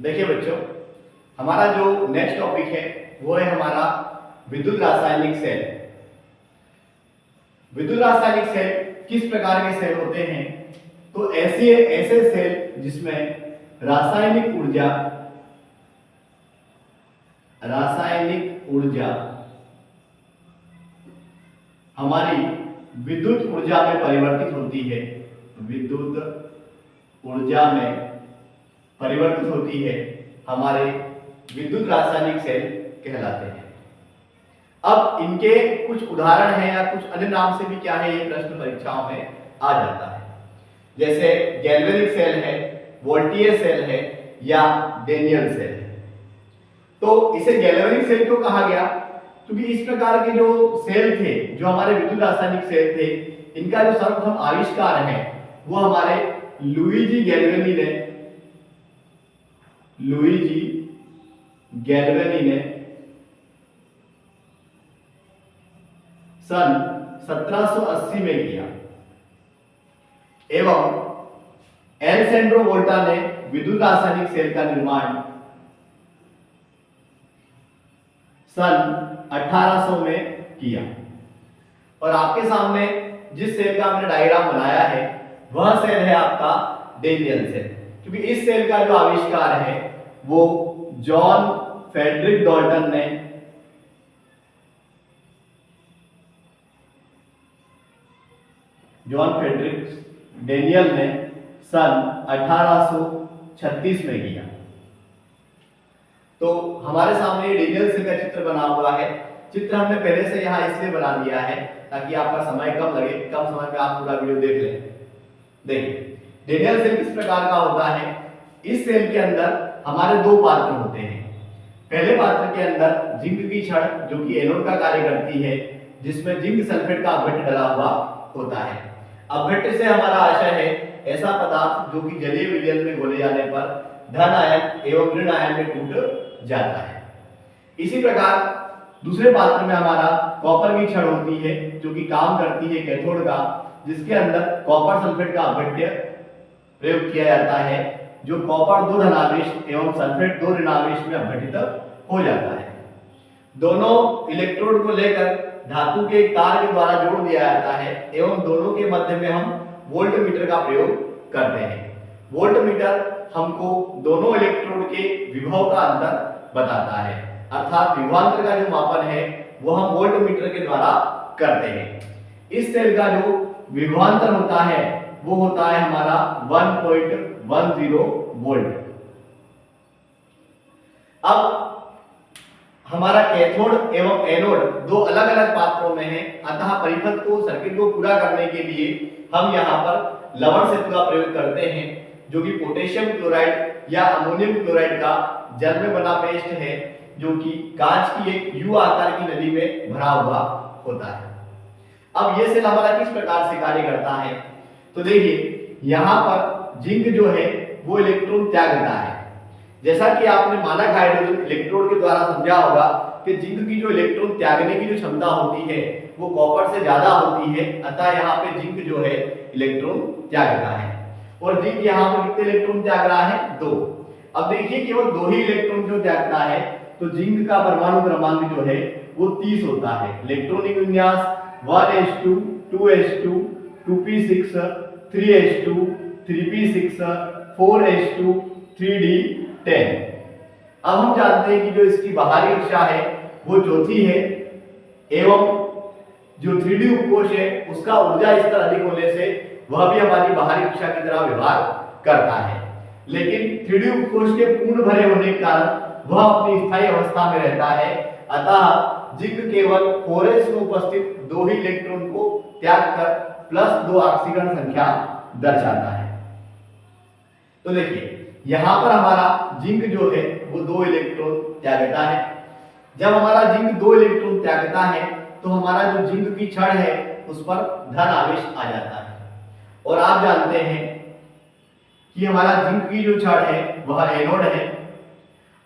देखिए बच्चों, हमारा जो नेक्स्ट टॉपिक है वो है हमारा विद्युत रासायनिक सेल। विद्युत रासायनिक सेल किस प्रकार के सेल होते हैं? तो ऐसे ऐसे सेल जिसमें रासायनिक ऊर्जा हमारी विद्युत ऊर्जा में परिवर्तित होती है। विद्युत ऊर्जा में परिवर्तित होती है, हमारे विद्युत रासायनिक सेल कहलाते हैं। अब इनके कुछ उदाहरण हैं या कुछ अन्य नाम से भी क्या है, ये प्रश्न परीक्षाओं में आ जाता है। जैसे गैल्वेनिक सेल है, वोल्टीय सेल है या डेनियल सेल है। तो इसे गैल्वेनिक सेल क्यों कहा गया? क्योंकि इस प्रकार के जो सेल थे, जो हमारे विद्युत रासायनिक सेल थे, इनका जो सर्वप्रथम आविष्कार है वो हमारे लुइजी गैल्वेनी ने सन 1780 में किया एवं एलेसेंड्रो वोल्टा ने विद्युत रासायनिक सेल का निर्माण सन 1800 में किया। और आपके सामने जिस सेल का हमने डायग्राम बनाया है वह सेल है आपका डेनियल सेल। क्योंकि इस सेल का जो आविष्कार है वो जॉन फ्रेडरिक डेनियल ने सन 1836 में किया। तो हमारे सामने डेनियल सेल का चित्र बना हुआ है। चित्र हमने पहले से यहाँ इसलिए बना दिया है ताकि आपका समय कम लगे, कम समय में आप पूरा वीडियो देख लें। देखिए डेनियल सेल किस प्रकार का होता है। इस सेल के अंदर हमारे दो पात्र होते हैं। पहले पात्र के अंदर जिंक की छड़ जो कि एनोड का कार्य करती है, जिसमें जिंक सल्फेट का अपघट्य डला हुआ होता है। अपघट्य से हमारा आशय है ऐसा पदार्थ जो कि जलीय विलयन में घोले जाने पर धन आयन एवं ऋण आयन में टूट जाता है। इसी प्रकार दूसरे पात्र में हमारा कॉपर की छड़ होती है जो कि काम करती है कैथोड का, जिसके अंदर कॉपर सल्फेट का अपघट्य प्रयोग किया जाता है, जो कॉपर 2 धनावेश एवं सल्फेट 2 ऋणावेश में अपघटित हो जाता है। दोनों इलेक्ट्रोड को लेकर धातु के एक तार के द्वारा जोड़ दिया जाता है एवं दोनों के मध्य में हम वोल्टमीटर का प्रयोग करते हैं। वोल्टमीटर हमको दोनों इलेक्ट्रोड के विभव का अंतर बताता है, अर्थात विभवांतर का जो मापन है वो हम वोल्टमीटर के द्वारा करते हैं। इस सेल का जो विभवांतर होता है वो होता है हमारा 1.10 वोल्ट। अब हमारा कैथोड एवं एनोड दो अलग अलग पात्रों में है, अतः परिपथ को सर्किट को पूरा करने के लिए हम यहाँ पर लवण सेतु का प्रयोग करते हैं, जो कि पोटेशियम क्लोराइड या अमोनियम क्लोराइड का जल में बना पेस्ट है, जो कि कांच की एक यू आकार की नली में भरा हुआ होता है। अब ये सेल हमारा किस प्रकार से कार्य करता है? तो देखिए यहाँ पर जिंक जो है वो इलेक्ट्रॉन त्यागता है। जैसा कि आपने मानक हाइड्रोजन इलेक्ट्रोड के द्वारा समझा होगा कि जिंक की जो इलेक्ट्रॉन त्यागने की जो क्षमता होती है वो कॉपर से ज्यादा होती है, अतः यहाँ पे जिंक जो है इलेक्ट्रॉन त्यागता है। और जिंक यहाँ पर कितने इलेक्ट्रॉन त्याग रहा है? 2। अब देखिए केवल 2 ही इलेक्ट्रॉन जो त्यागता है, तो जिंक का परमाणु क्रमांक जो है वो 30 होता है। इलेक्ट्रॉनिक विन्यास 1s2 2s2 2p6 3s2 3p6 4s2 3d10। अब हम जानते हैं कि जो इसकी बाहरी कक्षा है वो चौथी है एवं जो 3d उपकोष है उसका ऊर्जा स्तर अधिक होने से वह भी हमारी बाहरी कक्षा की तरह व्यवहार करता है। लेकिन 3d उपकोष के पूर्ण भरे होने के कारण वह अपनी स्थायी अवस्था में रहता है, अतः जिंक केवल 4s में उपस्थित 2 ही इलेक्ट्रॉन को त्याग कर +2 ऑक्सीकरण संख्या दर्शाता है। तो देखिए यहां पर हमारा जिंक जो है वो 2 इलेक्ट्रॉन त्यागता है। जब हमारा जिंक 2 इलेक्ट्रॉन त्यागता है तो हमारा जो जिंक की छड़ है उस पर धन आवेश आ जाता है। और आप जानते हैं कि हमारा जिंक की जो छड़ है वह एनोड है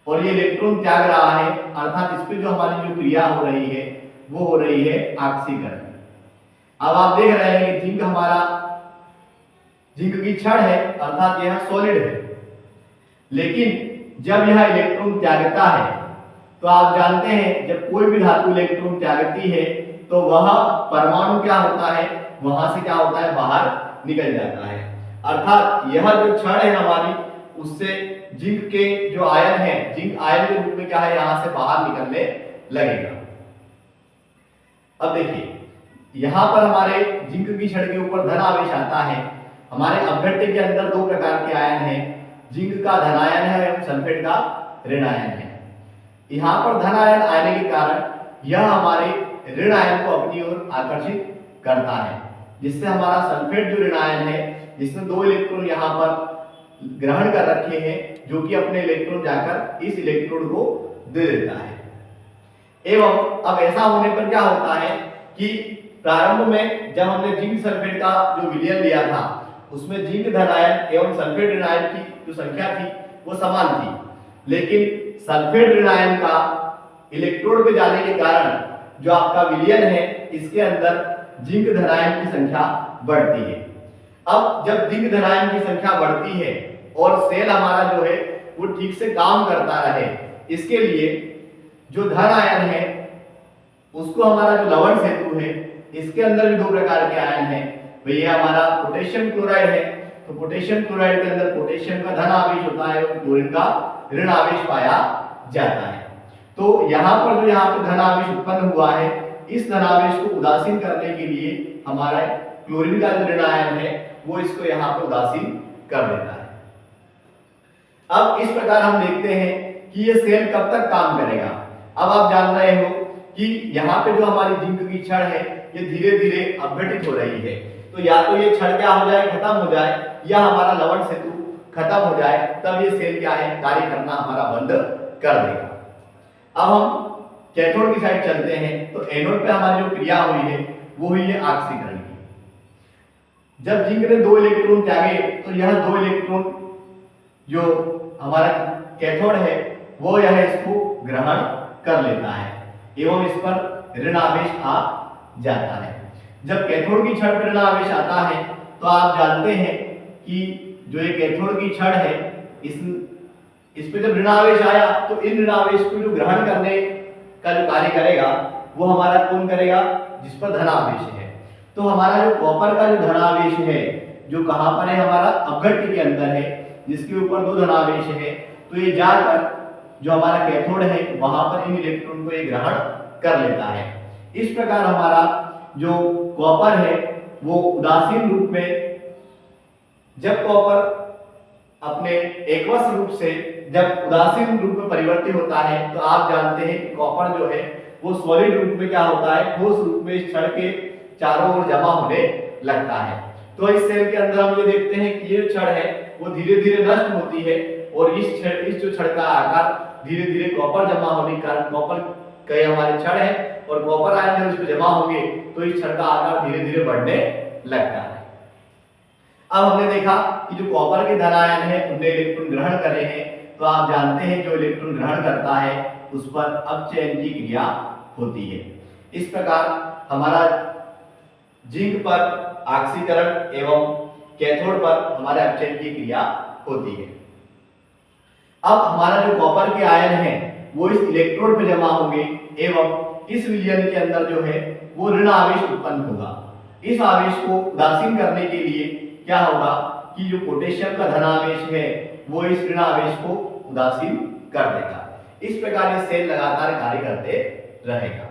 और ये इलेक्ट्रॉन त्याग रहा है, अर्थात इस पे जो हमारी जो क्रिया हो रही है वो हो रही है ऑक्सीकरण। अब आप देख रहे हैं कि जिंक हमारा जिंक की छड़ है, अर्थात यह सॉलिड है, लेकिन जब यह इलेक्ट्रॉन त्यागता है, तो आप जानते हैं जब कोई भी धातु इलेक्ट्रॉन त्यागती है तो वह परमाणु क्या होता है, वहां से क्या होता है, बाहर निकल जाता है। अर्थात यह जो छड़ है हमारी, उससे जिंक के जो आयन है, जिंक आयन के रूप में क्या है, यहां से बाहर निकलने लगेगा। अब देखिए यहां पर हमारे जिंक की छड़ के ऊपर धन आवेश आता है। हमारे अपघट्य के अंदर दो प्रकार के आयन हैं, जिंक का धन आयन है एवं सल्फेट का ऋण आयन है। यहाँ पर धन आयन आने के कारण यह हमारे ऋण आयन को अपनी ओर आकर्षित करता है, जिससे हमारा सल्फेट जो ऋण आयन है, जिसमें दो इलेक्ट्रॉन यहाँ पर ग्रहण कर रखे हैं, जो कि अपने इलेक्ट्रॉन जाकर इस इलेक्ट्रोड को दे देता है। एवं अब ऐसा होने पर क्या होता है कि प्रारंभ में जब हमने जिंक सल्फेट का जो विलयन लिया था, उसमें जिंक धन आयन एवं सल्फेट ऋण आयन की जो संख्या थी वो समान थी, लेकिन सल्फेट ऋण आयन का इलेक्ट्रोड पे जाने के कारण जो आपका विलयन है, इसके अंदर जिंक धन आयन की संख्या बढ़ती है। अब जब जिंक धन आयन की संख्या बढ़ती है और सेल हमारा जो है वो ठीक से काम करता रहे, इसके लिए जो धन आयन है उसको हमारा जो लवण सेतु है, इसके अंदर भी दो प्रकार के आयन है। भैया हमारा पोटेशियम क्लोराइड है, तो पोटेशियम क्लोराइड के अंदर पोटेशियम का धन आवेश होता है और क्लोरीन का ऋण आवेश पाया जाता है। तो यहाँ पर जो यहाँ पे धन आवेश उत्पन्न हुआ है, इस धन आवेश को उदासीन करने के लिए हमारा क्लोरीन का जो ऋण आयन है वो इसको यहाँ पे उदासीन कर देता है। अब इस प्रकार हम देखते हैं कि ये सेल कब तक काम करेगा। अब आप जान रहे हो कि यहाँ पे जो हमारी जिंक की छड़ है ये धीरे धीरे अपघटित हो रही है, तो या तो ये छड़ क्या हो जाए, खत्म हो जाए, या हमारा लवण सेतु खत्म हो जाए, तब ये सेल क्या है, कार्य करना हमारा बंद कर देगा। अब हम कैथोड की साइड चलते हैं, तो एनोड पे हमारी जो क्रिया हुई है वो हुई है ऑक्सीकरण की। जब जिंक ने दो इलेक्ट्रॉन त्यागे तो यह दो इलेक्ट्रॉन जो हमारा कैथोड है वो यह इसको ग्रहण कर लेता है एवं इस पर ऋण आवेश आ जाता है। जब कैथोड की छड़ पर ऋण आवेश आता है तो आप जानते हैं कि जो ये कैथोड की छड़ है, इस पे जब ऋण आवेश आया तो इन ऋण आवेश को जो ग्रहण करने का जो कार्य करेगा वो हमारा कौन करेगा, जिस पर धन आवेश है। तो हमारा जो कॉपर का जो धन आवेश है जो कहां पर है, हमारा अपघट्य के अंदर है, जिसके ऊपर दो धन आवेश है, तो ये जाकर जो हमारा कैथोड है वहां पर इन इलेक्ट्रॉन को ये ग्रहण कर लेता है। इस प्रकार हमारा जो कॉपर है वो उदासीन रूप में, जब कॉपर अपने एकवश रूप से जब उदासीन रूप में परिवर्तित होता है, तो आप जानते हैं कि कॉपर जो है वो सॉलिड रूप में क्या होता है, ठोस रूप में इस छड़ के चारों ओर जमा होने लगता है। तो इस सेल के अंदर हम ये देखते हैं कि ये छड़ है वो धीरे धीरे नष्ट होती है और इस जो छड़ का आकार धीरे धीरे कॉपर जमा होने के कारण, कॉपर कई हमारे छड़ है और कॉपर आयन जब इस पे जमा होंगे तो इस छड़ का आकार धीरे धीरे बढ़ने लगता है। अब हमने देखा कि जो कॉपर के धन आयन है उनने इलेक्ट्रॉन ग्रहण करे हैं, तो आप जानते हैं जो इलेक्ट्रॉन ग्रहण करता है उस पर अपचयन की क्रिया होती है। इस प्रकार हमारा जिंक पर ऑक्सीकरण एवं कैथोड पर हमारे अपचयन की क्रिया होती है। अब हमारा जो कॉपर के आयन है वो इस इलेक्ट्रोड पे जमा होंगे एवं इस विलयन के अंदर जो है वो ऋण आवेश उत्पन्न होगा। इस आवेश को उदासीन करने के लिए क्या होगा कि जो पोटेशियम का धन आवेश है वो इस ऋण आवेश को उदासीन कर देगा। इस प्रकार ये सेल लगातार कार्य करते रहेगा।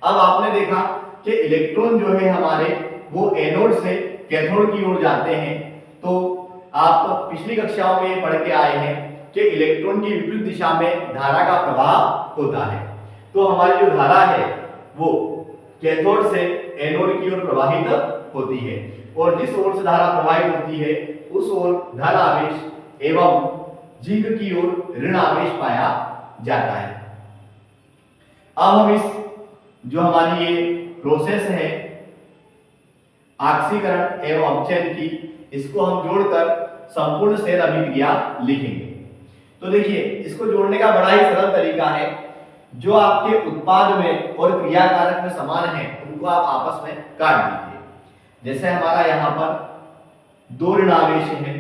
अब आपने देखा कि इलेक्ट्रॉन जो है हमारे वो एनोड से कैथोड की ओर जाते हैं, तो आप पिछली कक्षाओं में ये पढ़ के आए हैं कि इलेक्ट्रॉन की विपरीत दिशा में धारा का प्रवाह होता है। तो हमारी जो धारा है वो कैथोड से एनोड की ओर प्रवाहित होती है और जिस ओर से धारा प्रवाहित होती है उस ओर धन आवेश एवं जिंक की ओर ऋण आवेश पाया जाता है। अब हम इस जो हमारी ये प्रोसेस है ऑक्सीकरण एवं अपचयन की, इसको हम जोड़कर संपूर्ण सेल अभिक्रिया लिखेंगे। तो देखिए इसको जोड़ने का बड़ा ही सरल तरीका है। जो आपके उत्पाद में और क्रियाकारक में समान है उनको आप आपस में काट दीजिए। जैसे हमारा यहाँ पर दो ऋण आवेश है,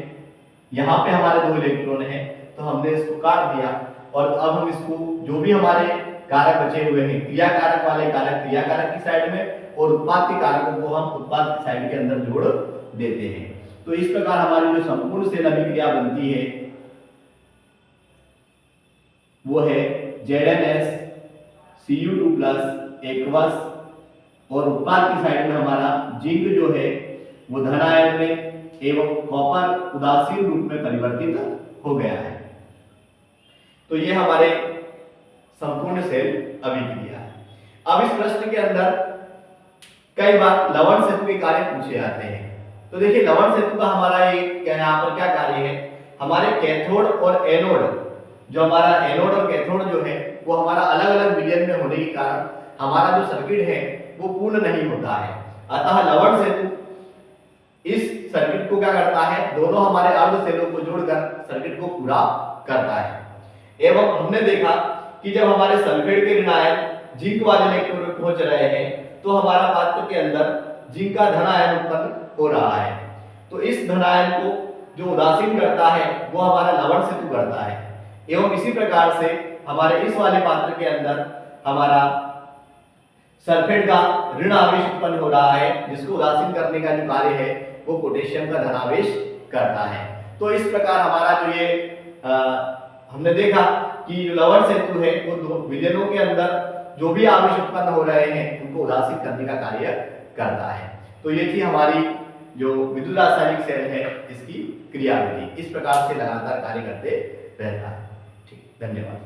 यहाँ पे हमारे दो इलेक्ट्रॉन है, तो हमने इसको काट दिया और अब हम इसको जो भी हमारे कारक बचे हुए हैं, क्रिया कारक वाले कारक क्रिया कारक की साइड में और उत्पाद के कारकों को हम उत्पाद की साइड के अंदर जोड़ देते हैं। तो इस प्रकार हमारी जो संपूर्ण सेल अभिक्रिया बनती है वो है ZnSCU2+ एक्वस और उत्पाद की साइड में हमारा जिंक जो है वो धन आयन में एवं कॉपर उदासीन रूप में परिवर्तित हो गया है। तो ये हमारे संपूर्ण सेल अभिक्रिया है। अब इस प्रश्न के अंदर कई बार लवण सेतु के कार्य पूछे जाते हैं। तो देखिए लवण सेतु का हमारा एक यहाँ पर क्या कार्य है, हमारे कैथोड और एनोड, जो हमारा एनोड और कैथोड जो है वो हमारा अलग अलग विलयन में होने के कारण हमारा जो सर्किट है वो पूर्ण नहीं होता है। अतः लवण सेतु इस सर्किट को क्या करता है, दोनों हमारे अर्ध सेलों को जोड़कर सर्किट को पूरा करता है। एवं हमने देखा कि जब हमारे सल्फेट के ऋण आयन जिंक वाले इलेक्ट्रोड में पहुंच रहे हैं तो हमारा पात्र के अंदर जिंक का धन आयन उत्पन्न हो रहा है। तो इस धन आयन को जो उदासीन करता है वो हमारा लवण सेतु करता है। एवं इसी प्रकार से हमारे इस वाले पात्र के अंदर हमारा सल्फेट का ऋण आवेश उत्पन्न हो रहा है, जिसको उदासीन करने का जो कार्य है वो पोटेशियम का धनावेश करता है। तो इस प्रकार हमारा जो ये हमने देखा कि जो लवण सेतु है वो दो विलयनों के अंदर जो भी आवेश उत्पन्न हो रहे हैं उनको उदासीन करने का कार्य करता है। तो ये थी हमारी जो विद्युत रासायनिक सेल है इसकी क्रियाविधि। इस प्रकार से लगातार कार्य करते रहता है। ठीक, धन्यवाद।